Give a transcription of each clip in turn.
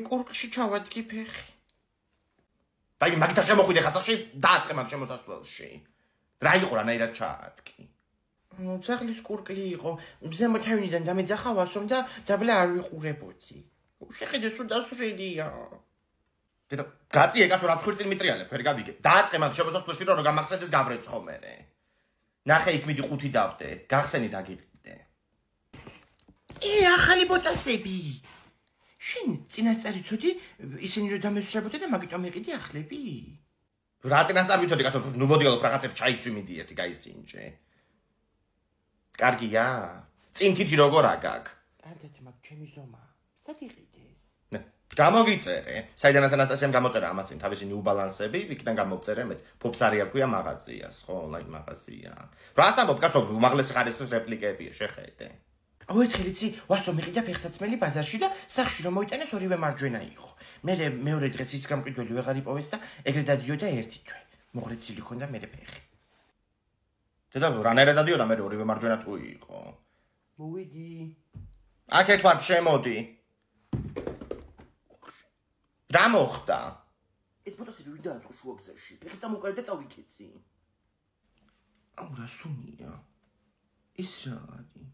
კურკში ჩავადგი ფეხი. და იგი მაგითა შემოხვიდე ხასახში დააწყე მათ შემოსასვლელში. რა იყო რანაირად ჩაადგი? ძაღლის კურკი იყო. ზემო თავიდან დამეძახა ვასომ და დაბლა არ ვიყურებოდი. შეხედე სულ დასვრედია. დედა, გაწი ეკაც რა ხვირწილ მიტრიალებ, ვერ გავიგე. დააწყე მათ შემოსასვლელში რომ გამახსენდეს გავრეცხო მერე. ნახე იქ მიდი 5 დავდე, გახსენი დაგიყიდე. ახალი ბოტასები. შენ წინასწარი ცოდი ისინი რომ დამესწრებოდი და მაგიტომ იყიდი ახლები? რა წინასწარ ვიცოდი კაცო, ნუ მოდიალობ რაღაცებს ჩაიცვი მიდი ერთი გაისინჯე. კარგია? წინ თითი როგორ აგაკ? კარგად მაგ ჩემი ზომა. სად იყიდეს? გამოგიწერე. საიდანაც ანასტასიამ გამოწერა ამას წინ თავისი ნიუბალანსები, იქიდან გამოვწერე მეც. ფოფსარია ქვია მაღაზიას, ხო, ონლაინ მაღაზია. რას ამბობ კაცო, უმაღლესი ხარისხის რეპლიკებია, შეხედე. აუ ერთხელ იცი ვასო მიყიდა ფეხსაცმელი ბაზარში და სახში რომ მოიტანეს ორივე მარჯვენა იყო. მეორე დღეს ის გამყიდველი ვეღარ იპოვეს და ეგრე დადიოდა ერთი თვე. მოღრეცილი ქონდა მე ფეხი. დედა რანაირად დადიოდა მე ორივე მარჯვენა თუ იყო. მოვიდი. აქეთ ვარ შემოდი. რა მოხდა? ეს ფოტოსები ვინ დააწყო შუა გზაში? ფეხი წამოყარე და წავიქეცი. აუ რა სუნია. ის რა არის?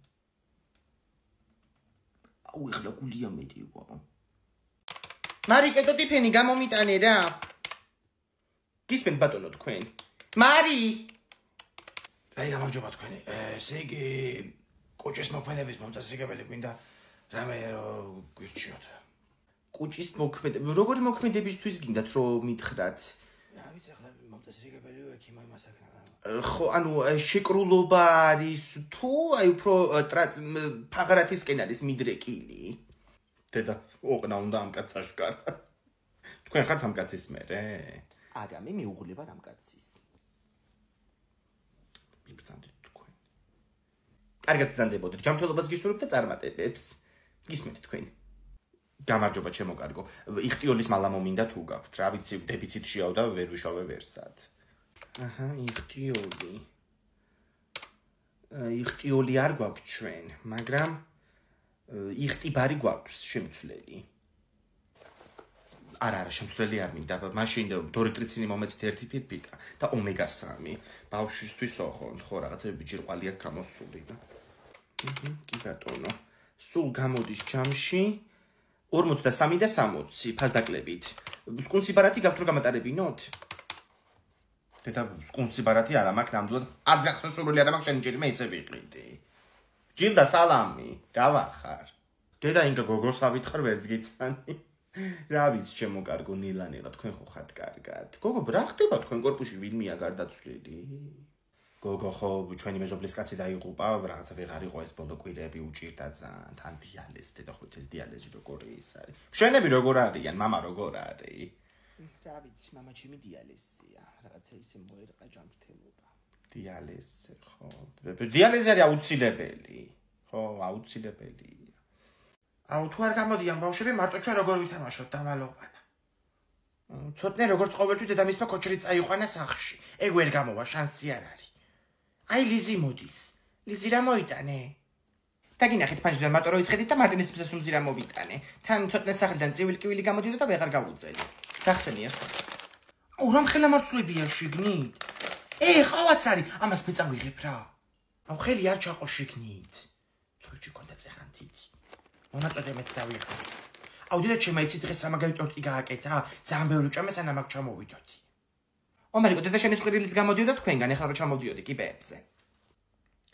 აუ ეხლა გულია მედივა. მარი კეთო ტიფენი გამომიტანე რა. გისმენთ ბატონო თქვენ. მარი! აი გამარჯობა თქვენი. ესე იგი კოჭის მოქმედების მომწესრიგებელი გვინდა რამე რომ გვირჩიოთ. კუჭის მოქმედება. როგორი მოქმედებისთვის გინდათ რომ მითხრათ? რა ვიცი ახლა მომწესრიგებელი ექიმი მასაკნა. ხო, ანუ შეკრულობა არის თუ აი უფრო ფაღარათისკენ არის მიდრეკილი. დედა, ოყნა უნდა ამ კაცს აშკარა. თქვენ ხართ ამ კაცის მერე? არა, მე მეუღლე ვარ ამ კაცის. მიბრძანდით თქვენ. კარგად ბრძანდებოდეთ, ჯანმრთელობას გისურვებთ და წარმატებებს. გისმენთ თქვენ. გამარჯობა ჩემო კარგო. იხტიოლის მალა მომინდა თუ გაქვთ. რა ვიცი, დეფიციტშიაო და ვერ ვიშავე ვერსად. აჰა, იხტიოლი არ გვაქვს ჩვენ, მაგრამ იხტიბარი გვაქვს შემცვლელი. არა, შემცვლელი არ მინდა, მაშინ დორიტრიცინი მომეცით ერთი ფირფიტა და ომეგა 3. ბავშვისთვის ოღონდ, ხო, რაღაცები ჯირყვალი აქვს გამოსული და. კი ბატონო. სულ გამოდის ჯამში 43 და 60 ფასდაკლებით. სკუნსიბარათი გაქვთ რომ გამატარებინოთ? დედა სკუნსიბარათი არა მაქვს ნამდვილად. არც ახსოვსული არა მაქვს შენ ჯერ მე ისე ვიყიდი. ჯილდა სალამი, რა ვახარ? დედა ინკა გოგოს ავითხარ ვერც გიცანი. რა ვიცი ჩემო კარგო ნილანელა თქვენ ხო ხართ კარგად. გოგო რა ხდება თქვენ კორპუსში ვინმეა გარდაცვლილი? გოგო ხო ჩვენი მეზობლის კაცი დაიღუპა, რაღაცა ვეღარ იყო ეს ბოლო კვირები უჭირდა ძალიან. თან დიალეზი და ხო ეს დიალეზი როგორი ის არის? შენები როგორ არიან, მამა როგორ არის? რა ვიცი, მამა ჩემი დიალეზია, რაღაცა ისე მოერყა ჯანმრთელობა. დიალეზი ხო. დიალეზი არის აუცილებელი. ხო, აუცილებელია. აუ თუ არ გამოდიან ბავშვები, მარტო ჩვენ როგორ ვითამაშოთ დამალოვანა. ცოტნე როგორც ყოველთვის დედამისმა კოჭრი წაიყვანა სახში. ეგ ვერ გამოვა, შანსი არ არის. აი ლიზი მოდის. ლიზი რა მოიტანე? დაგინახეთ ფანჯრიდან მარტო რო იცხედით და მარტინის მსესუმზი რა მოვიტანე. თან ცოტნე სახლიდან წივილ-კივილი გამოდიდა და ვეღარ გავუწელი. გახსენია ხო? აუ რამ ხელამარცვლებია შიგნით? ხავაც არის, ამას მეწავიღებ რა. აუ ხელი არ ჩაყო შიგნით. წურჭი კონდა წეხანთითი. მონაწოდე მეც დავიღო. აუ დედა ჩემო იცი დღეს რა მაგარი ტორტი გააკეთა? ძალიან ბევრი ჭამე სანამ აქ ჩამოვიდოდი. ომარიკო დედა შენი სყვირილიც გამოდიოდა თქვენგან, ეხლა რომ ჩამოვდიოდი კიბეებზე.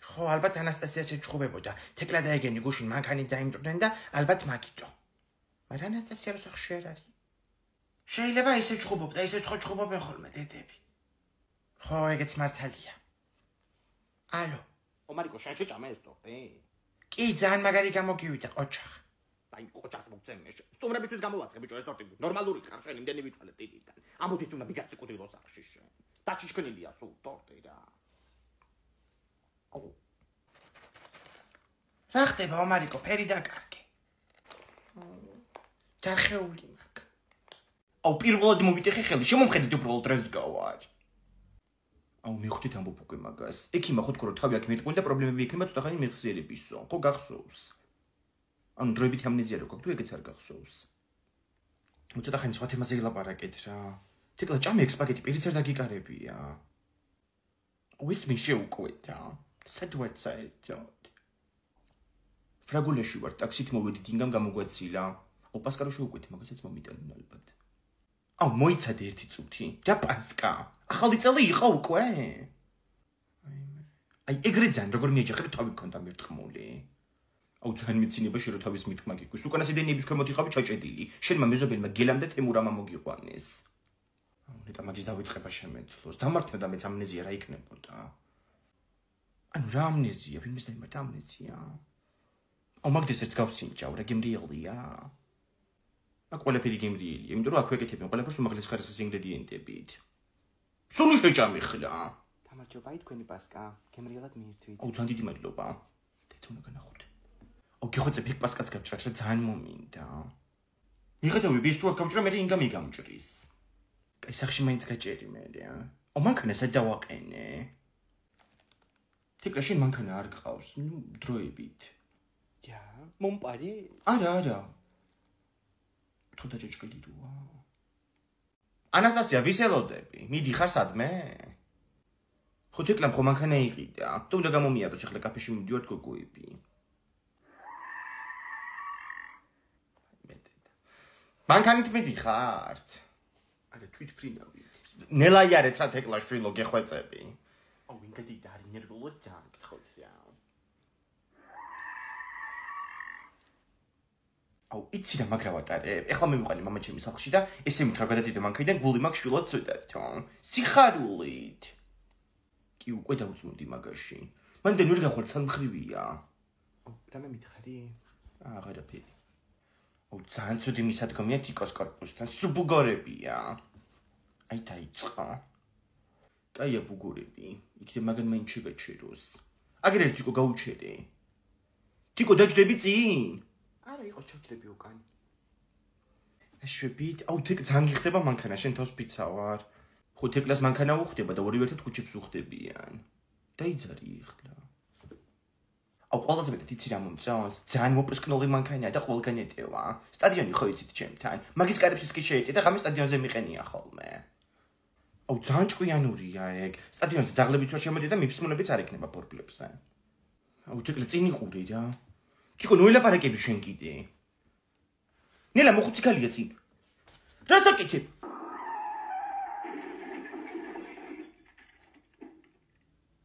ხო, ალბათ ანასტასიას ეჩხუბებოდა. თეკლა და ეგენი გუშინ მანქანით დაიმტვრდნენ და ალბათ მაგიტო. მაგრამ ანასტასია რო სახში არ არის. შეიძლება ისე ჩხუბობდა, ისე ჩხუბობენ ხოლმე დედები. ხო, ეგეც მართალია. ალო, ომარიკო შენ შეჭამე ეს ტორტი? კი, ძალიან მაგარი გამოგივიდა ყოჩახ. აი ყოჩახს მოგწემე. სტუმრებისთვის გამოვაცხე ბიჭო ეს ტორტი. ნორმალური ხარ შენ იმდენი ვითვალე ტირიდან. ამოდით უნდა მიგასწიკუდილო სახში შენ. დაჩიშკნილია სულ ტორტი რა. აუ. რა ხდება ომარიკო, ფერი დაკარგე. დარხეული მაქვს. აუ პირველად მომიტეხე ხელი, შემომხედით უბრალოდ რეზ გავარ. აუ მივხვდით ამბობ უკვე მაგას. ექიმა ხო თქო რომ თავი აქ მერტყული და პრობლემები ექნება ცოტახანი მიხსიერებისო. ხო გახსოვს? ანუ დროებით ამნეზია რო გაქვს თუ ეგეც არ გახსოვს? უცოტა ხანი სხვა თემაზე ილაპარაკეთ რა. თეკლა ჭამე ექსპაგეტი პირიც არ დაგიკარებია. With me შეუკვეთ რა. Said what said. ფრაგულეში ვარ, ტაქსით მოვედი, დინგამ გამოგვეცილა. პასკარო შეუკვეთი, მაგასაც მომიტანენ ალბათ. აუ, მოიცადე ერთი წუთი. რა პასკა? ახალი წელი იყო უკვე? აი, ეგრე ძალიან როგორ მიეჯახებ თავი გქონდა მერტყმული. აუ, ძალიან მეცინება რომ თავის მithმა გიგვრის. უკანასე დენიების ქვემოთ იყავი ჩაჭედილი. შენმა მეზობელმა გელამ და თემურამა მოგიყვანეს. აუ, ნეტა მაგის დავიწყება შემეცლოს. დამარცხდა და მეც ამნეზია რა იქნებოდა. ანუ რა ამნეზია, ვინმეს დაიმართა ამნეზია? აუ, მაგდეს ერთ გავსინჯავ, რა გემრიელია. აქ ყველაფერი გემრიელია, იმიტომ რომ აქ ვეკეთებენ ყველაფერს უმაღლეს ხარისხის ინგრედიენტებით. სულ შეჭამი ხლა. გამარჯობა, თქვენი პასკა, გემრიელად მიირთვით. აუ, ძალიან დიდი მადლობა. დეცონა განახურდე. აუ, გიხოცე ფიქ პასკაც გავჭრა, რა ძალიან მომინდა. მიხედავი ვის რო გავჭრა, მე ინგა მიგამჭრის. კაი, სახში მაინც გაჭერი მე რა. აუ, მანქანა სად დავაყენე? თეკლა შენ მანქანა არ გყავს, ნუ დროებით. Ja, მომპარი? არა. თუ დაჭეჭკილი როა. ანასტასია, ვის ელოდები? მიდი ხარ სადმე? ხო თეკლამ ხო მანქანა იყიდა. თუ უნდა გამომიადოს, ახლა კაფეში მივდივართ გოგოები. მანქანით მიდიხართ? არა, თვითფრინავით. ნელაიარეთ რა თეკლა შვილო გეხვეწები. აუ, ვინ გადიდა არის ნერვულად ძალიან გითხოთ რა. აუ, იცი რა მაგრავატარე. ეხლა მივიყვანი მამა ჩემი სახლში და ესე მითხრა გადადიდე მანქანიდან გული მაქვს შვილად წვიდათო. სიხარულით. კი უკვე დავწუნდი მაგაში. მანდ ვერ გახვარ სამხრივია. აუ, რამე მითხარი? აღარაფერი. აუ, ძალიან ცუდი მისადგომია თიკოს კორპუსთან. სუბუგორებია. აი დაიწყო. კაია ბუგორები. იქნებ მაგან მაინც შეგაჩეროს. აგერ ერთი თიკო გაუჩერე. თიკო დაჯდები წინ? არა, იყო ჩავჭრები უკან. აშვებით, აუ თეკ ძალიან გიხდება მანქანა, შენ თავს პიცა ვარ. ხო თეკლას მანქანა უხდება და ორივე ერთად ქუჩებს უხდებიან. დაიძარი ახლა. აუ ყველაზე მეტად იცი რა მომწონს? ძალიან მოპრისკნული მანქანაა და ყველგან ეტევა. სტადიონი ხო იცით ჩემთან? მაგის კარებშიც კი შეეტია და ღამე სტადიონზე მიყენია ხოლმე. აუ ძალიან ჭკვიანურია ეგ. სტადიონზე ძაღლებით რო შემოდია და მიფსმუნებიც არ იქნება ფორბლებზე. აუ თეკლე წინ იყური რა. თიკო ნოილაპარაკები შენ კიდე. ნელა მოხუცი ქალია წინ. რა საკეთებ?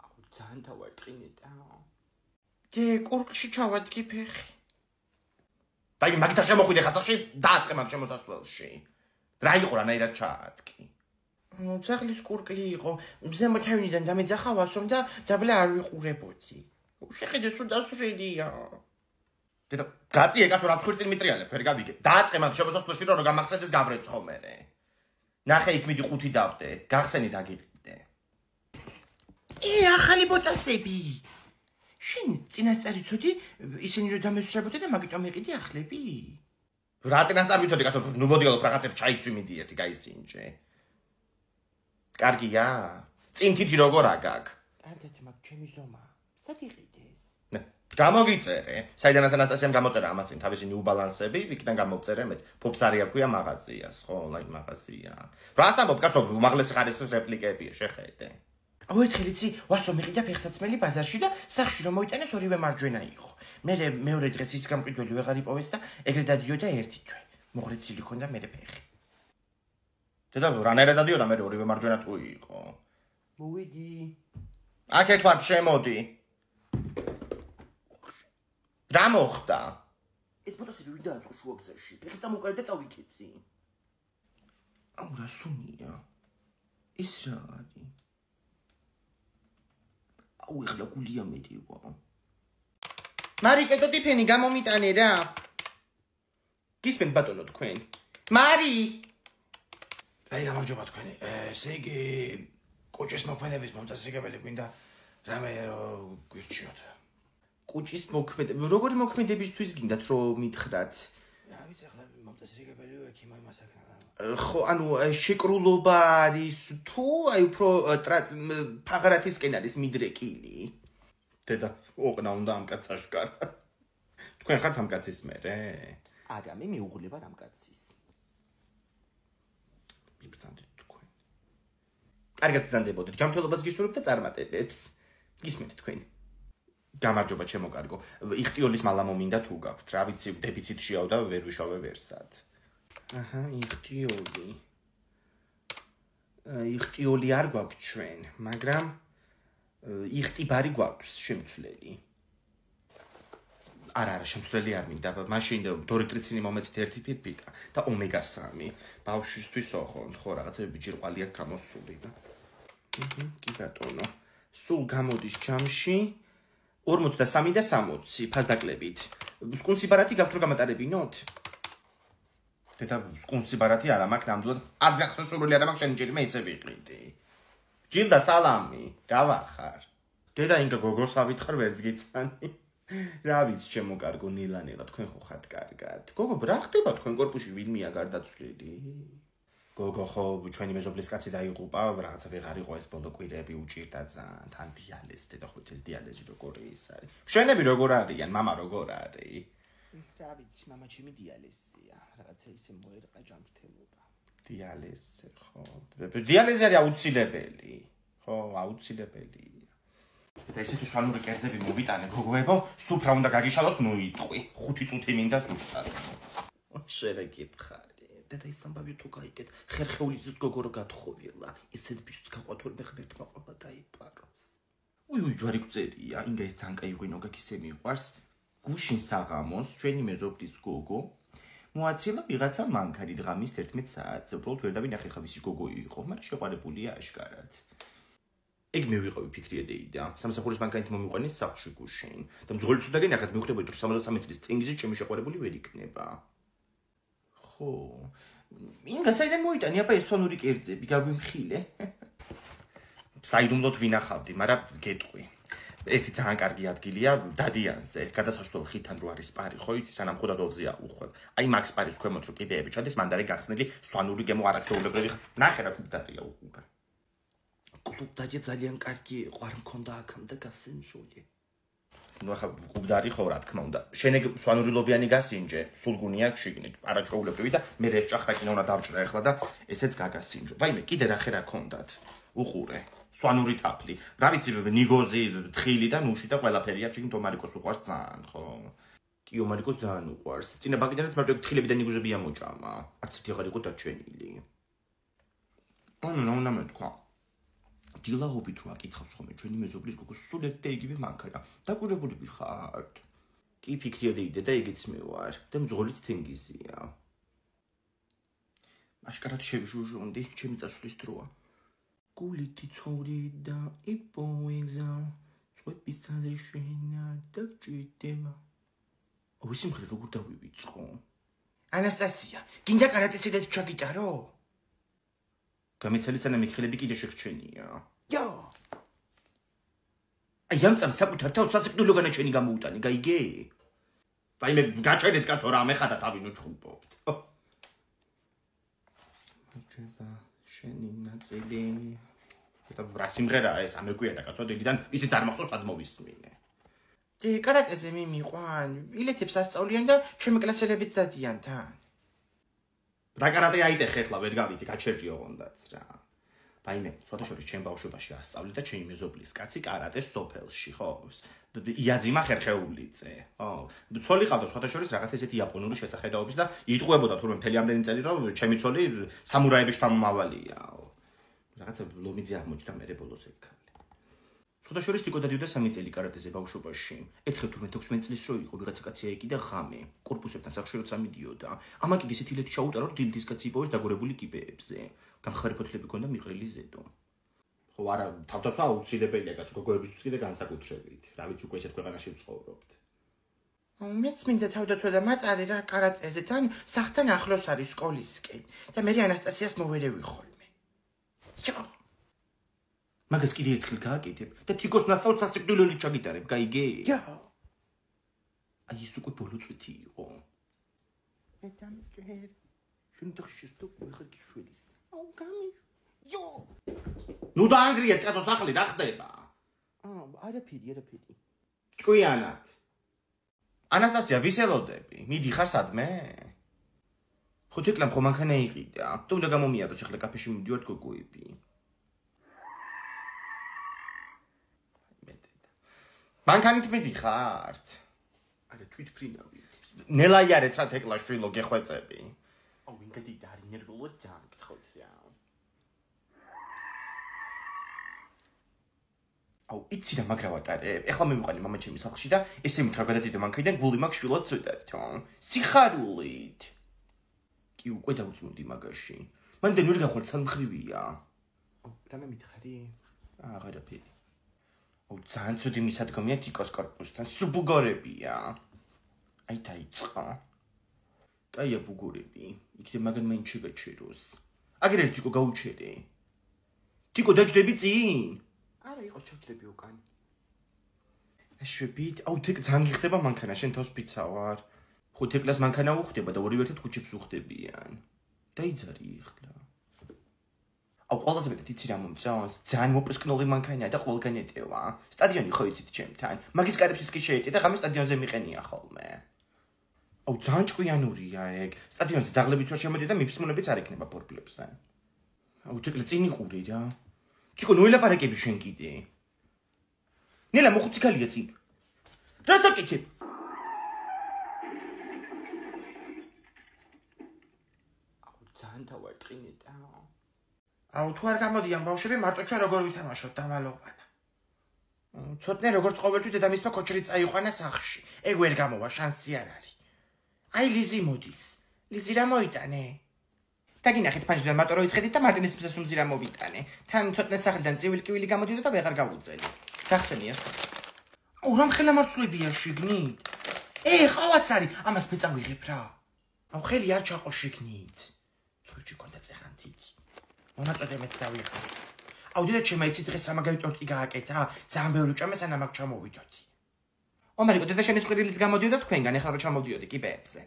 აუ, ძალიან დავარტყინე და. დე კურკში ჩავადგი ფეხი. დაი მაგითა შემოხვიდე ხასახში დააწყე მაგ შემოსასვლელში. რა იყო რანაირად ჩაადგი? ძაღლის კურკლი იყო. მზემო თავიდან დამეძახა ვასომ და დაბლა არ ვიყურებოდი. შეხედე სულ დასვრედია. დედა გაწიე კაცო რაც ხვირწილ მიტრიალებ ვერ გავიგე. დააწყე მაგ შემოსასვლელში რომ გამახსენდეს გავრეცხო მერე. ნახე იქ მიდი 5 დავდე. გახსენი რა გიყიდე. ახალი ბოტასები. შენ წინასწარი ცოდი ისინი რომ დამესწრებოდი და მაგიტომ იყიდი ახლები. რა წინასწარ ვიცოდი კაცო, ნუ მოდიალო რაღაცებს ჩაიცვი მიდი ერთი გაისინჯე. კარგია? წინ თითი როგორ აგაკ? კარგად მაგ ჩემი ზომა. სად იყიდეს? გამოგიწერე. საიდანაც ანასტასიამ გამოწერა ამას წინ თავისი ნიუ ბალანსები, იქიდან გამოწერე მეც. ფოფსარი აქვია მაღაზიას, ხო, ონლაინ მაღაზია. რას ამბობ კაცო, უმაღლესი ხარისხის რეპლიკებია, შეხედე. აუ ერთხელ იცი ვასო მიყიდა ფეხსაცმელი ბაზარში და სახში რომ მოიტანეს ორივე მარჯვენა იყო. მერე მეორე დღეს ის გამყიდველი ვეღარ იპოვეს და ეგრე დადიოდა ერთი თვე. მოღრეცილი ქონდა მერე ფეხი. დედა რანაირად დადიოდა მერე ორივე მარჯვენა თუ იყო. მოვიდი. აქეთ ვარ, შემოდი. რა მოხდა? ეს ფოტოსები ვინ დააწყო შუა გზაში? ფეხი წამოყარე და წავიქეცი. აუ რა სუნია? ის რა არის? აუ ეხლა გულია მედივა. მარიკე ტიფენი გამომიტანე რა. გისმენთ ბატონო თქვენ? მარი! აი გამარჯობა თქვენი. ესე იგი კოჭის მოქმედების მომწესრიგებელი გვინდა რამე რომ გვირჩიოთ. კუჭის მოქმედება, როგორი მოქმედებისთვის გინდათ რომ მითხრათ? რა ვიცი ახლა მომწესრიგებელი ექიმი მასაკა. ხო, ანუ შეკრულობა არის თუ აი უფრო ფაღრათისკენ არის მიდრეკილი. დედა, ოყნა უნდა ამ კაცს აშკარა. თქვენ ხართ ამ კაცის მერე? არა, მე მეუღლე ვარ ამ კაცის. მიბრძანდით თქვენ. კარგად ბრძანდებოდით, ჯანმრთელობას გისურვებთ და წარმატებებს. გისმენთ თქვენ. გამარჯობა ჩემო კარგო. იხტიოლის მალა მომინდა თუ გაქვთ, რა ვიცი, დეფიციტშიაო და ვერ ვიშავე ვერსად. აჰა, იხტიოლი არ გვაქვს ჩვენ, მაგრამ იხტიბარი გვაქვს შემცვლელი. არა, შემცვლელი არ მინდა, მაშინ დორიტრიცინი მომეცით ერთი ფირფიტა და ომეგა-3. ბავშვისთვის ოღონდ, ხო, რაღაცა ბიჭირყვალი აქვს გამოსული და. კი ბატონო. სულ გამოდის ჯამში 43 და 60 ფასდაკლებით. სკუნსიბარათი გაქვთ რომ გამატარებინოთ? დედა სკუნსიბარათი არა მაქვს ნამდვილად. არც ახსოვსებული არა მაქვს შენ ჯერ მე ისე ვიყრიდი. ჯილდა სალამი, გავახარ. დედა ინგა გოგოს ავითხრ ვერც გიცანი. რა ვიცი ჩემო კარგო ნილანელა თქვენ ხო ხართ კარგად. გოგო რა ხდება თქვენ კორპუსში ვინმეა გარდაცვლილი? გოგო ხო ჩვენი მეზობლის კაცი დაიღუპა, რაღაცა ვეღარ იყო ეს ბოლო კვირები უჭირდა ძალიან. თან დიალეზი და ხო ეს დიალეზი როგორი ის არის? მშენები როგორ არიან, მამა როგორ არის? რა ვიცი, მამა ჩემი დიალეზია, რაღაცა ისე მოერყა ჯანმრთელობა. დიალეზი ხო? დიალეზი არის აუცილებელი. ხო, აუცილებელი. და ისეთი სვანური კერძები მოვიტანე გოგოებო, სუფრა უნდა გაგიშალოთ, ნუ იტყვი. 5 წუთი მინდა ზუსტად. შერე გითხარი. და ის ამბავი თუ გაიგეთ, ხერხეულიც გოგო რო გათხოვილა, ისეთ ბიჭს გაყვათურმე ღმერთმა ყოლა დაიპაროს. უი, ჯვარი გწერია, ინგა ის ძალიან კაი ღვინო გაქისე მიყვარს. გუშინ საღამოს ჩვენი მეზობლის გოგო მოაცილა ვიღაცა მანქანი დღამის 11 საათზე. უბრალოდ ვერ დავინახე ხა ვისი გოგო იყო, მაგრამ შეყვარებულია აშკარად. ეგ მე ვიყავი ფიქრიედეიდა. სამსახურის მანქანით მომიყვანეს სახლში გუშინ და მძღოლიც უნდა გენახეთ, მივხვდებოდი რომ 73 წლის ტენგიზით ჩემი შეყვარებული ვერ იქნება. ხო. ინგა საიდან მოიტანი აბა ეს სვანური კერძები გაგვიმხილე? საიდუმლოდ ვინახავდი, მაგრამ გეტყვი. ერთი ძალიან კარგი ადგილია დადიანზე, გადასასვლელ ხიდან რო არის პარი, ხო იცი, სანამ ხოდა დოლზე აუხვევ. აი მაქს პარის ქვემოთ რო კიდეები ჩადის, მან დარი გახსნილი სვანური გემო არაჩვეულებრივი. ნახე რა კუბდარია უკვე. კლუბდაჭი ძალიან კარგი იყო, არ მქონდა აქამდე გასინჯული. ნუ ახლა კუბდარი ხო რა თქმა უნდა. შენ ეგ სვანური ლობიანი გასინჯე, სულგუნი აქვს შიგნით, არაჩვეულებრივი და მე ეს ჭახრაკინა უნდა დავჭრა ახლა და ესეც გაგასინჯო. ვაიმე, კიდე რა ხერა ქონდათ? უყურე. სვანური თაფლი. რა ვიცი, ნიგოზი, თხილი და ნუში და ყველაფერია, ჩიგნ თომარიკოს უყვარს ძალიან, ხო? კი, ომარიკოს ძალიან უყვარს. წინა ბაკიდანაც მარტო თხილები და ნიგოზები ამოჭამა. არც ერთი აღარ იყო დაჩენილი. ანუ უნდა მეთქვა. დილაობით რო აკითხავს ხოლმე ჩვენი მეზობლის გოგოს სულ ერთ და იგივე მანქანა. დაკურებულები ხართ? კი, ფიქრიოდეიდე და ეგეც მე ვარ და მძღოლიც თენგიზია. აშკარად შევჟუჟონდი, ჩემი წასვლის დროა. გულითი ცხოვრი და იპოეგზა, წვების თაზე შენა და გჭირდება. ой, სიმღერა როგორ დავივიწყო? ანასტასია, გინდა კარატესიდეთ ჩაგიტარო? გამიცელი სანამ მიხილები კიდე შეგჩენია. იო. აი ამ წამს საკუთარ თავს სასიკვდილო განაჩენი გამოუტანი, გაიგე? ვაიმე, გაჩვენეთ კაცო რა მეხადა თავი ნუჩხუბობთ. მოჭება შენი ნაწილი. და რა სიმღერაა ეს? ამეგვია და კაცო, დილიდან ისიც არ მახსოვს სად მოვისმინე. კარატეზე მიმიყვან, ბილეთებს ასწავლიან და ჩემი კლასელებიც დადიან თან. რა კარატე აიტეხე ახლა ვერ გავიგე, გაჩერდი ოღონდაც რა. ვაიმე, ფოტოშოპის ჩემ ბავშვობაში ასწავლე და ჩემი მეზობლის კაცი კარატეს სოფელში, ხო? იაძიმა ხერხეულიძე. ხო. ცოლი ყავდა ფოტოშოპის რაღაცა ესეთი იაპონური შესახედაობის და იტყუებოდა თურმე მთელი ამდენი წელი რომ ჩემი ცოლი სამურაების შთამომავალია. რაღაცა ლომიძე აღმოჩნდა მერე ბოლოს ეგ ქალი. ფოტოშოპის თიკო დადიოდა 3 წელი კარატეზე ბავშვობაში. ერთხელ თურმე 16 წლის რო იყო ვიღაცა კაცი აიკიდა ღამე. კორპუსებთან სახში როცა მიდიოდა. ამაკი ისეთი ლეთი ჩაუტარა რომ დილდის კაცი იპოვეს დაგორებული კიბეებზე. გამხარი ფოთლები ჰქონდა მიყრილი ზედო. ხო არა, თავდაცვა აუცილებელია კაცო გოგოებისთვის კიდე განსაკუთრებით. რა ვიცი უკვე ესეთ ქვეყანაში ვცხოვრობთ. მეც მინდა თავდაცვა და მაწარე რა კარატეზე თან სახთან ახლოს არის სკოლისკენ და მე ანასტასიას მოვერევი ხოლმე. იო. მაგას კიდე ერთხელ გააკეთებ და თიკოს ნასწავლს სასიკვდილოებით ჩაგიტარებ, გაიგე? იო. აი ეს უკვე ბოლო წუთი იყო. მე დამჭერ. შენ დახშეს თუ ხარ გიშველის. აუ გამიშ. იო. ნუ დაანგრიეთ კაცო სახლი რა ხდება? არაფერი. ჭკვიანად. ანასტასია, ვის ელოდები? მიდი ხარ სადმე? ხო თეკლამ ხო მანქანა იყიდა. თუ უნდა გამომიადოს ახლა კაფეში მივდივართ გოგოები. მანქანით მიდიხართ? არა თვითფრინავით. ნელაიარეთ რა თეკლა შვილო გეხვეწები. აუ ვინ გადიდა არის ნერვულად ძალიან გითხოთ რა. აუ იცი რა მაგრავატარებ. ეხლა მივიყვანი მამაჩემის სახლში და ესე მითხრა გადადიდე მანქანიდან გული მაქვს შვილად წვიდათო. სიხარულით. კი უკვე დავწუნდი მაგაში. მანდ ვერ გახვალ სამხრივია. რამე მითხარი? აღარაფერი. აუ ძალიან ცუდი მისადგომია თიკოს კორპუსთან. სუბუგორებია. აი დაიწყო. კაია ბუგორები. იქნებ მაგან მაინც შეგაჩეროს. აგერ ერთი თიკო გაუჩერე. თიკო დაჯდები წინ? არა იყო ჩავჭრები უკან. შვებით, აუ თეკ ძალიან გიხდება მანქანა, შენ თავს ფიცა ვარ. ხო თეკლას მანქანა უხდება და ორივე ერთად ქუჩებს უხდებიან. დაიძარი ახლა. აუ ყველაზე მეტად იცი რა მომწონს? ძალიან მოპრისკნული მანქანაა და ყველგან ეტევა. სტადიონი ხო იცით ჩემთან. მაგის კარებშიც კი შეეტე და ღამე სტადიონზე მიყენია ხოლმე. აუ ძალიან ჭკვიანურია ეგ. სტადიონზე ძაღლებით რო შემოდიო და მიფსმუნებიც არ იქნება ბორბლებზე. აუ თეკლე წინ იყურე რა. თიკო ნოელაპარაკები შენ კიდე. ნელა მოხუცი ქალია წინ. რა საკეთებ? აუ ძალიან დავარტყინე და. აუ თუ არ გამოდიან ბავშვები მარტო ჩვენ როგორ ვითამაშოთ დამალოვანა. ცოტნე როგორც ყოველთვის დედამისმა კოჩრით წაიყვანა სახლში. ეგ ვერ გამოვა შანსი არ არის. აი ლიზი მოდის. ლიზი რა მოიტანე? დაგინახეთ ფანჯრიდან მარტო რო იცხედით და მარტინის მსეს უმზი რა მოვიტანე. თან ცოტნე სახლიდან წივილი-კივილი გამოდიოდა და ვეღარ გავუწელი. გახსენია ეს. აუ რა მხელა მარცვლებია შიგნით. ხავაც არის, ამას მეწავიღებ რა. აუ ხელი არ ჩაყო შიგნით. ცურჩი კონდა წეღანთით. მომაწოდე მეც დავიღო. აუ დედა ჩემი იცით დღეს სამაგარი ტორტი გააკეთა. ძალიან ბევრი ჭამე სანამ აქ ჩამოვიდოდი. ომარიკო დედა შენი სყვირილიც გამოდიოდა თქვენგან, ეხლა რო ჩამოვდიოდი კიბეებზე.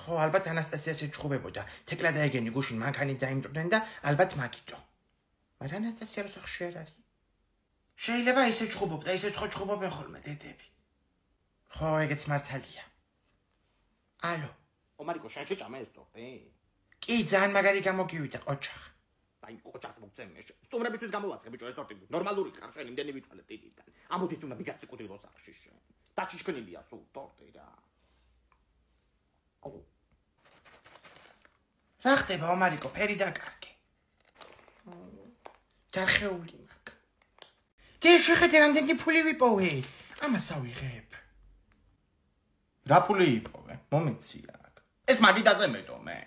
ხო, ალბათ ანასტასიას ეჩხუბებოდა. თეკლა და ეგენი გუშინ მანქანით დაიმტვრდნენ და ალბათ მაგიტო. მაგრამ ანასტასია რო სახში არ არის. შეიძლება ისე ჩხუბობდა, ისე ჩხუბობენ ხოლმე დედები. ხო, ეგეც მართალია. ალო. ომარიკო შენ შეჭამე ეს ტორტი? კი, ძალიან მაგარი გამოგივიდა ყოჩახ. აი ყოჩახს მოგწემე. სტუმრებისთვის გამოვაცხე ბიჭო ეს ტორტი. ნორმალური ხარ შენ იმდენი ვითვალე ტირიდან. ამოდით უნდა მიგასწიკუდილო სახში შენ. დაჩიშკნილია სულ ტორტი რა. აუ რა ხდება ომარიკო, ფერი დაკარგე. დარხეული მაქვს. დი შეხედე რამდენი ფული ვიპოვე. ამას ავიღებ. რა ფული იპოვე? მომეცია აქ. ეს მაგიდაზე მეტო მე.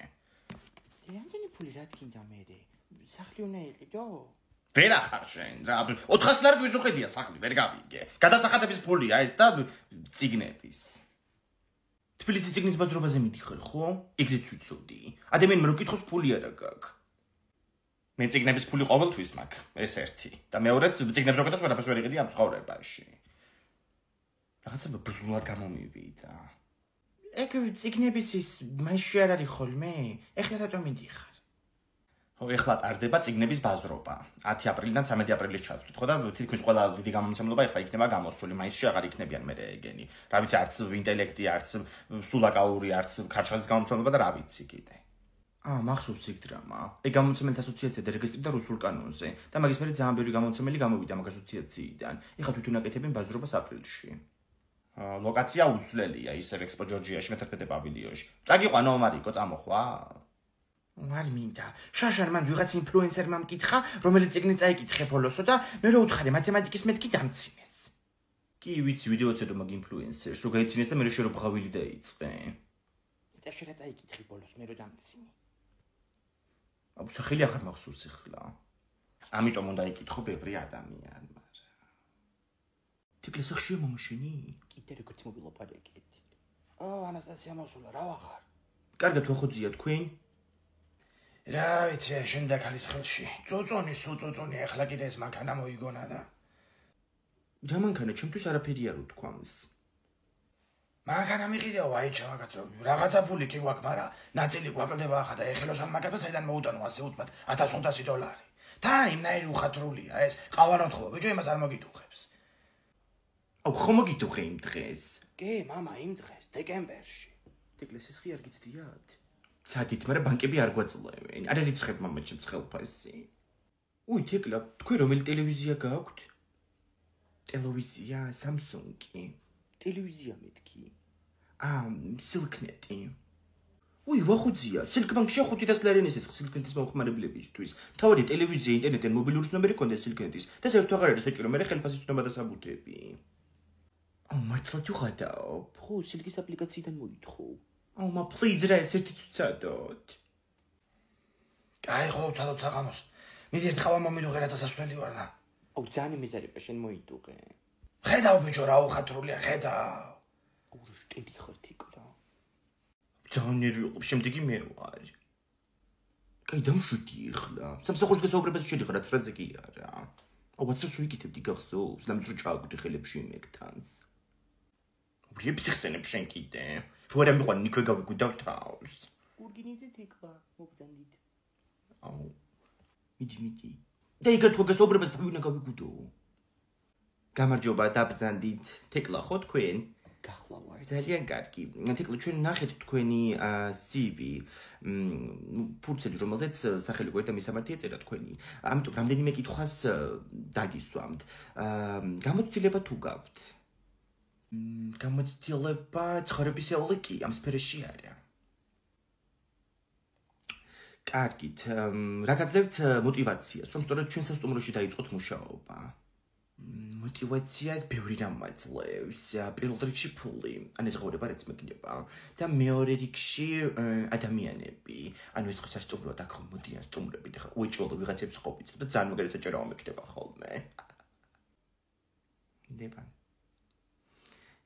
რამდენი ფული რა თქინდა მე? სახლი უნდა იყიდო? ვერ ახარ შენ რა. 400 ლარი გვიზუხედია სახლი, ვერ გავიგე. გადასახადების ფულია ეს და ციგნების. თბილისის ციგნის ბაზრობაზე მიდიხარ, ხო? ეგრეც ვიცოდი. ადამიანმა რო კითხოს ფული არა გაქვს. მე ციგნების ფული ყოველთვის მაქვს, ეს ერთი. და მეორეც ციგნებს როკეთას ვერაფერს ვერ იყიდი ამ ცხოვრებაში. რაღაცა ბრძულად გამომივიდა. ეგ ციგნების ის მასში არ არის ხოლმე? ეხლა რატომ მიდიხარ? ხო, ეხლა ტარდება ციგნების ბაზრობა. 10 აპრილიდან 13 აპრილის ჩათვლით, ხო და თითქმის ყველა დიდი გამომცემლობა ეხლა იქნება გამოსული, მაისში აღარ იქნებიან მე ეგენი. რა ვიცი, არც ინტელექტი, არც სულაკაური, არც ქარჩხალის გამომცემლობა და რა ვიცი კიდე. მახსოვს იქ დრამა. ეგ გამომცემელთა ასოციაცია დარეგისტრირდა რუსულ კანონზე და მაგის მერე ძალიან ბევრი გამომცემელი გამოვიდა მაგ ასოციაციიდან. ეხლა თვითონ აკეთებენ ბაზრობას აპრილში. ლოკაცია უცვლელია, ისევ ექსპო ჯორჯიაში, მე-11 პავილიონში. წაგიყვანო ომარიკო, წამოხვალ? არ მინდა. შაშარ მან ვიღაც ინფლუენსერმა მკითხა, რომელიც ციგნი წაიკითხე ბოლოსო და მე რო უთხარი მათემატიკის მეთქი დამცინეს. კი, ვიცი, ვიდეოც ედო მაგ ინფლუენსერს, რო გაიცინეს და მე რო ბღავილი დაიწყე. და შენ რა წაიკითხი ბოლოს მე რო დამცინე. აბუ სახელი აღარ მახსოვს ახლა. ამიტომ უნდა იკითხო ბევრი ადამიანმა. თიკლე სახშია მომშენი? კიდე როგორც მობილოპარაკეთ. ანასტასია მოსულა, რა ვახარ? კარგად ვახოძია თქვენ? რა ვიცი, შენ და ქალის ხელში. წოწონი, ახლა კიდე ეს მანქანა მოიგონა და. რა მანქანა, ჩემთვის არაფერი არ უთქვამს. მანქანა მიყიდეო, აი ჩავაგაცო. რაღაცა ფული კი გვაქვს, მაგრამ ნაწილი გვაკლდება ახლა და ეხელოს ამ მაგას საიდან მოუტანო ასე უცბად $1500. და იმნაირი უხათრულია ეს. ყავაროთ ხო, ბიჭო, იმას არ მოგიტუხებს. აუ, ხო მოგიტუხე იმ დღეს? კი, მამა, იმ დღეს, დეკემბერში. თიკლე სისხლი არ გიცდიათ? ცადით, მაგრამ ბანკები არ გვაწლევენ. არ არიცხებ მამაჩემს ხელფასი. უი, თეკლა, თქვენ რომელი ტელევიზია გაქვთ? ტელევიზია, Samsung-ი. ტელევიზია მეთქი. Silknet-ი. უი, ვახუძია, Silkbank-ში 500 ლარი ეს Silknet-ის მომხმარებლებისთვის. თავადი ტელევიზია, ინტერნეტი, მობილური ცნობები კონდეს Silknet-ის და საერთოდ აღარ არის საჭირო, მე ხელფასის ცნობა და საბუთები. მართლა თუ ხადაობ, ხო, Silk-ის აპლიკაციიდან მოითხოვ. please რა ესეთი ცადოთ. კაი, ხო, ცადოთ საღამოს. მიდი ერთ ხავა მომიდუღე რაცა სასვლელი ვარ და. ძალიან მეზარება შენ მოიდუღე. ხედავ ბიჭო რა უხათრულია, ხედავ. შტები ხარ თიკლა. ძალიან ნერვიულობ, შემდეგი მე ვარ. კაი, დამშვიდი ახლა. სამსახურის გასაუბრებას შედიხარ, რაც რაზე კი არა. ვაცრას ვიკეთებდი გახსოვს, ლამის რო ჩააგდე ხელებში იმეკთანს. ვიფსიხსენებ შენ კიდე. რო არ მიყვან იქვე გავიგვიდავ თავს. გურგინიძე თეკლა, მოგზანდით. მიდი. და იგივე თუ გასაუბრებას თავინა გავიგუდო. გამარჯობა, დაბრძანდით. თეკლა ხო თქვენ? გახლა ვარ. ძალიან კარგი. თეკლა ჩვენ ნახეთ თქვენი CV, ფურცელი, რომელზეც სახელი გვერდა მისამართი ეწერა თქვენი. ამიტომ რამდენიმე კითხვას დაგისვამთ. გამოცდილება თუ გაქვთ? გამოცდილება ცხოვრებისეული კი ამ სფეროში არა. კარგით, რა გაძლევთ мотивაციას, რომ სწორედ ჩვენ სასტუმროში დაიწყოთ მუშაობა? мотивაციას ბევრი რამ აძლევს. პირველ რიგში ფული, ან ეს ღირება რაც მეკიდება და მეორე რიგში ადამიანები. ანუ ეს სასტუმროდ აქ მოდიან სტუმრები და უეჭველო ვიღაცებს ყოფით და ძალიან მაგარი საჭირო მეკიდება ხოლმე. ნება.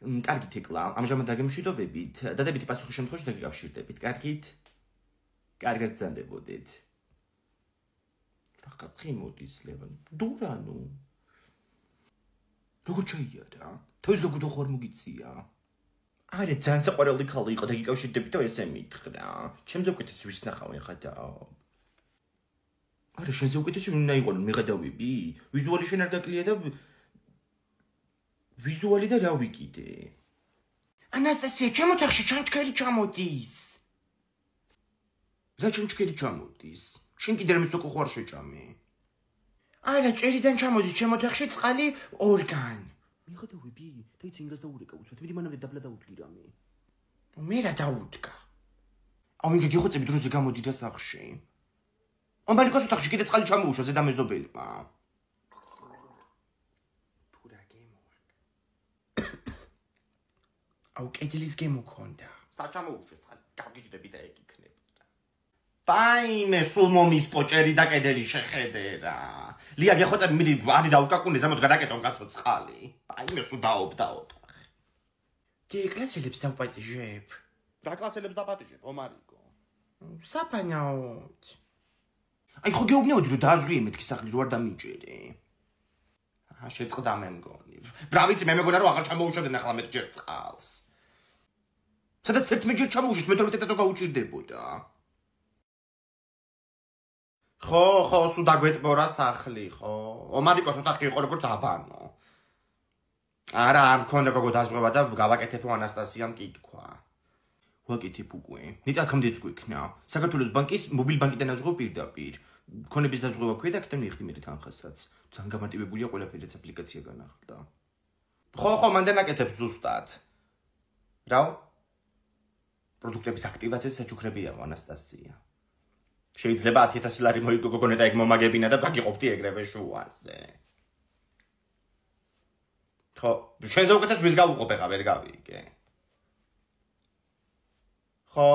კარგი თეკლა, ამჟამად დაგემშვიდობებით, დადებითი პასუხის შემთხვევაში დაგიკავშირდებით. კარგით? კარგად ბრძანდებოდეთ. რაღაცი მოდის ლევან. დურანო. როგორ ჩაიარა? თავის გაგუდო ხარ მოგიწია. არა, ძალიან საყვარელი ხალი იყო და გიკავშირდებით და ესე მითხრა. ჩემზე უკეთეს ვის ნახავენ ხადა? არა, შენზე უკეთესი უნდა იყო მიღადავები. ვიზუალი შენ არ გაკლია და ვიზუალი და რა ვიკიდე? ანასტასია, ჩემო თახში ჩანჩქერი ჩამოდის. რა ჩანჩქერი ჩამოდის? შენ კიდე რამის უკო ხარ შეჭამე? არა, ჭერიდან ჩამოდის ჩემო თახში წყალი ორგან. მიღადავები? და იცი ინგას დაურეკა უცბად. მიდი მანამდე დაბლა დაუდგი რამე. მე რა დაუდგა? ინგა გიხოცები დროზე გამოდი და სახში. ამბალიკოს თახში კიდე წყალი ჩამოუშვა ზედა მეზობელმა. კედლის გემოქონდა. საჩამოუშვეს წყალი, გავგიჟდები და ეგ იქნება. ფაინე, სულ მომისპო ჭერი და კედელი შეხედე რა. ლია გეხოცები, მიდი, ადი დაუკაკუნე, ზემოთ გადაკეტონ კაცო წყალი. ფაინე, სულ დაობ. დი კლასელებს დავპატიჟებ. რა კლასელებს დაპატიჟებ, ომარიკო? საფანაოდ. აი ხო გეუბნეოდი რომ დააზღვიე მეთქი სახლი რო არ დამინჭერე. შეწყდა მე მგონი. ბრავიცი მე მეგონა რომ ახლა ჩამოუშვდნენ ახლა მე ჯერ წყალს. სადაც 11 ჯერ ჩამოუშვეს, მე-12 ეტატო გაუჭირდებოდა. ხო, სულ დაგვეტბორა სახლი, ხო. ომარიკოს ოთახი იყო როგორც აბანო. არა, არ მქონდა გოგო დაზღვევა და გავაკეთებ ანასტასიამ კითხვა. ვაკეთებ უკვე. ნიტა ქმდიც გვიქნა. საქართველოს ბანკის მობილ ბანკიდან აზღვევ პირდაპირ. ქონების დაზღვევა ქვია და აქედან მიიხდი მე თანხასაც. ძალიან გამარტივებულია ყველაფერი რაც აპლიკაცია განახლდა. ხო, მანდ ნაკეთებ ზუსტად. რა? პროდუქტების აქტივაციას საჩუქრებია ანასტასია. შეიძლება 10000 ლარი მოიგო გოგონა და ეგ მომაგებინა და გაგიყოფდი ეგრევე შუაზე. ხო, შენზე უკეთეს ვის გავუყოფ ახლა ვერ გავიგე. ხო.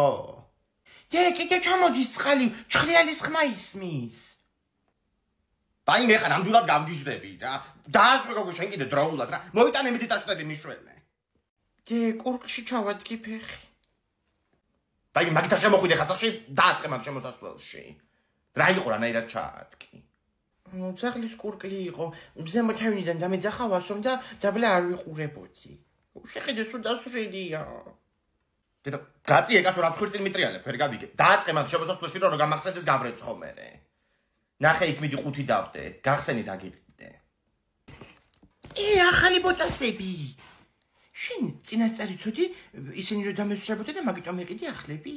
კიდე ჩამოდის წყალი, ჩხრიალის ხმა ისმის. დაინე ხა ნამდვილად გავგიჟდები რა. დაასვე გოგო შენ კიდე დროულად რა. მოიტანე მიდი ტაშტები მიშვენე. კურკში ჩავადგი ფეხი. დაინე მაგითა შემოხვიდე ხასახში დააწყე მაგ შემოსასვლელში. რა იყო რანაირად ჩაადგი? სახლის კურკლი იყო. ზემო თავიდან დამეძახა ვასომ და დაბლა არ ვიყურებოდი. შეხედე სულ დასვრედია. და გაწიე კაცო რაც ხვირწილ მიტრიალებ ვერ გავიგე. დააწყე მაგ შემოსასვლელში რომ გამახსენდეს გავრეცხო მერე. ნახე იქ მიდი 5 დავდე. გახსენი რა გიყიდე. ახალი ბოტასები. შენ წინასწარი ცოდი ისინი რომ დამესწრებოდე და მაგიტომ ეყიდი ახლები.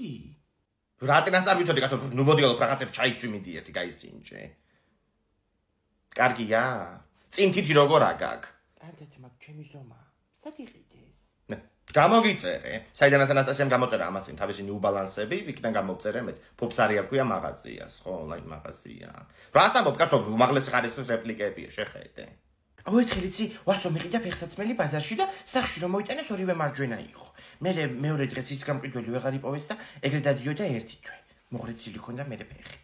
რა წინასწარ ვიცოდი კაცო, ნუ მოდიალო რაღაცებს ჩაიცვი მიდიერთი გაისინჯე. კარგია? წინ თითი როგორ აგაკ? კარგად მაგ ჩემი ზომა. სად იყიდეს? გამოგიწერე. საიდანაც ანასტასიამ გამოწერა ამას წინ თავისი ნიუ ბალანსები, იქიდან გამოვწერე მეც. ფოფსარი აქვია მაღაზიას, ხო, ონლაინ მაღაზია. რას ამბობ კაცო, უმაღლესი ხარისხის რეპლიკებია, შეხედე. აუ ერთხელ იცი, ვასო მიყიდა ფეხსაცმელი ბაზარში და სახში რომ მოიტანეს ორივე მარჯვენა იყო. მე მეორე დღეს ის გამყიდველი ვეღარ იპოვეს და ეგრე დადიოდა ერთი თვე. მოღრეცილი ქონდა მე ფეხი.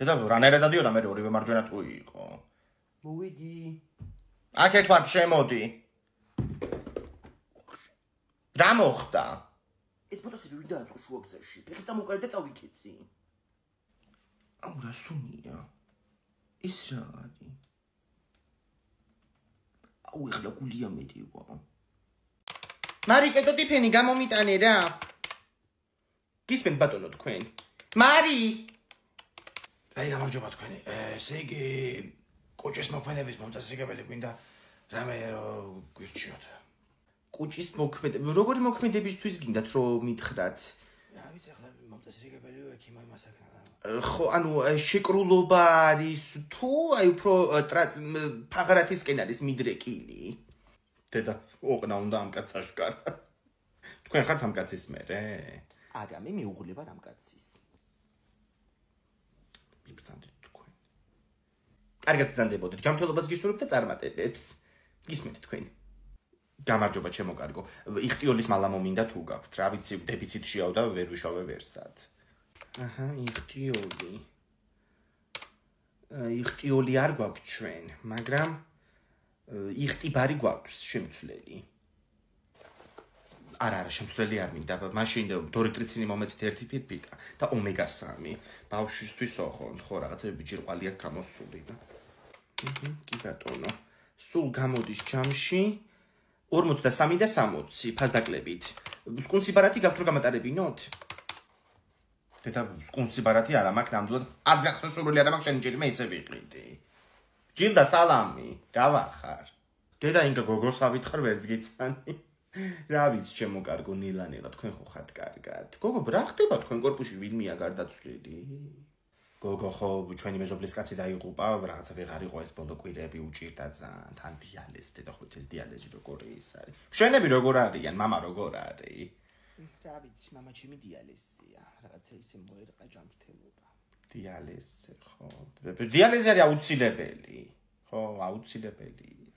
დედა რანაირად დადიოდა მე ორივე მარჯვენა თუ იყო. მოვიდი. აქეთ ვარ, შემოდი. რა მოხდა? ეს ფოტოსები ვინ დააწყო შუა გზაში? ფეხი წამოყარე და წავიქეცი. აუ რა სუნია. ის რა არის? აუ ეხლა გულია მეტივა. მარი, კეთო ტიფენი გამომიტანე რა. გისმენთ ბატონო თქვენ. მარი! აი გამარჯობა თქვენი. ესე იგი კუჭის მოქმედების მომწესრიგებელი გვინდა რამე რომ გვირჩიოთ. კუჭის მოქმედება, როგორი მოქმედებისთვის გინდათ რომ მითხრათ? რა ვიცი ახლა მომწესრიგებელი ექიმო იმასაკ. ხო, ანუ შეკრულობა არის თუ აი უფრო ფაღრათისკენ არის მიდრეკილი. დედა, ოყნა უნდა ამ კაცს აშკარა. თქვენ ხართ ამ კაცის მერე? არა, მე მეუღლე ვარ ამ კაცის. მიბრძანდით თქვენ. კარგად ბრძანდებოდით, ჯანმრთელობას გისურვებთ და წარმატებებს. გისმენთ თქვენ. გამარჯობა ჩემო კარგო. იხტიოლის მალა მომინდა თუ გაქვთ. რა ვიცი, დეფიციტშიაო და ვერ ვიშავე ვერსად. აჰა, იხტიოლი. იხტიოლი არ გვაქვს ჩვენ, მაგრამ იხტიბარი გვაქვს შემცვლელი. არა, შემცვლელი არ მინდა, მაშინ დორიტრიცინი მომეცით ერთი ფირფიტა და ომეგა-3. ბავშვისთვის ოღონდ, ხო, რაღაცები ბიჭირყვალი აქვს გამოსული და. კი ბატონო. სულ გამოდის ჯამში 43 და 60 ფასდაკლებით. სკუნსიბარათი გაქვთ რომ გამატარებინოთ? დედა, სკუნსიბარათი არა მაქვს ნამდვილად. არც ახსოვსებული არა მაქვს შენი ჯერი მე ისე ვიყრიდი. ჯილდა სალამი, გავახარ. დედა ინგა გოგოს ავითხრ ვერც გიცანი. რა ვიცი ჩემო კარგო ნილანელა თქვენ ხო ხართ კარგად. გოგო რა ხდება თქვენ კორპუსში ვინმეა გარდაცვლილი? გოგო ხო ჩვენი მეზობლის კაცი დაიღუპა, რაღაცა ვეღარ იყო ეს ბოლო კვირები უჭირდა ძალიან. თან დიალეზი დედა ხო ეს დიალეზი როგორი ის არის? მშენები როგორ არიან, მამა როგორ არის? რა ვიცი, მამა ჩემი დიალეზია, რაღაცა ისე მოერყა ჯანმრთელობა. დიალეზი ხო. დიალეზი არის აუცილებელი. ხო, აუცილებელი.